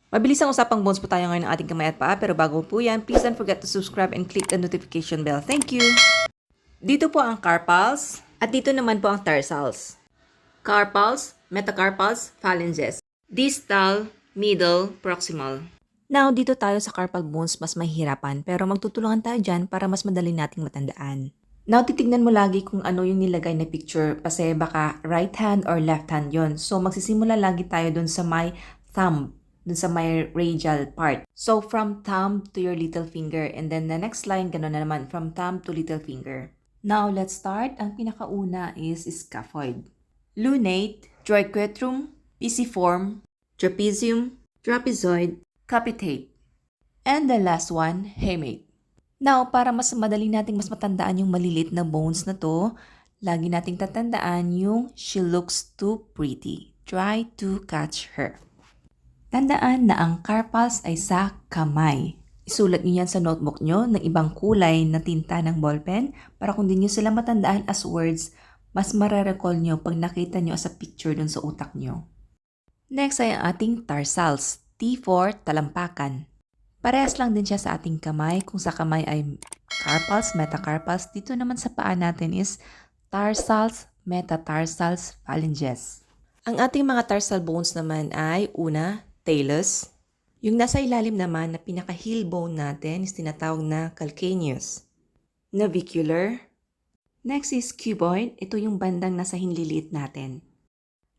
Mabilis ang usapang bones po tayo ngayon ng ating kamay at paa, pero bago po yan, please don't forget to subscribe and click the notification bell. Thank you! Dito po ang carpals at dito naman po ang tarsals. Carpals, metacarpals, phalanges. Distal, middle, proximal. Now, dito tayo sa carpal bones mas mahihirapan pero magtutulungan tayo dyan para mas madali nating matandaan. Now, titignan mo lagi kung ano yung nilagay na picture kasi baka right hand or left hand yon. So, magsisimula lagi tayo dun sa may thumb, dun sa may radial part. So, from thumb to your little finger and then the next line, gano'n na naman, from thumb to little finger. Now, let's start. Ang pinakauna is scaphoid. Lunate, triquetrum, pisiform, trapezium, trapezoid, capitate. And the last one, hamate. Now, para mas madali nating mas matandaan yung malilit na bones na to, lagi nating tatandaan yung she looks too pretty. Try to catch her. Tandaan na ang carpals ay sa kamay. Isulat niyo yan sa notebook nyo ng ibang kulay na tinta ng ballpen para kung di nyo sila matandaan as words, mas mararecall nyo pag nakita nyo sa picture dun sa utak nyo. Next ay ang ating tarsals. T for talampakan. Parehas lang din siya sa ating kamay. Kung sa kamay ay carpals, metacarpals, dito naman sa paa natin is tarsals, metatarsals, phalanges. Ang ating mga tarsal bones naman ay una, talus. Yung nasa ilalim naman na pinaka-heel bone natin is tinatawag na calcaneus. Navicular. Next is cuboid. Ito yung bandang nasa hinliliit natin.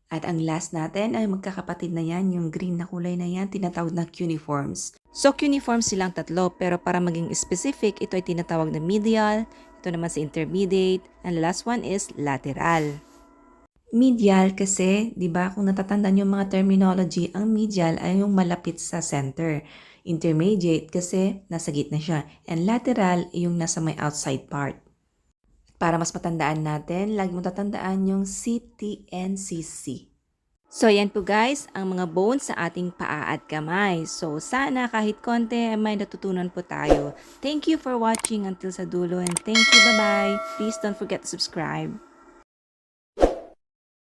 At ang last natin ay magkakapatid na yan, yung green na kulay na yan, tinatawag na cuneiforms. So cuneiforms silang tatlo, pero para maging specific, ito ay tinatawag na medial, ito naman sa intermediate, and the last one is lateral. Medial kasi, di ba, kung natatandaan yung mga terminology, ang medial ay yung malapit sa center. Intermediate kasi nasa gitna siya, and lateral ay yung nasa may outside part. Para mas matandaan natin, lagi mong tatandaan yung CTNCC. So, yan po guys, ang mga bones sa ating paa at kamay. So, sana kahit konti may natutunan po tayo. Thank you for watching until sa dulo and thank you, bye-bye. Please don't forget to subscribe.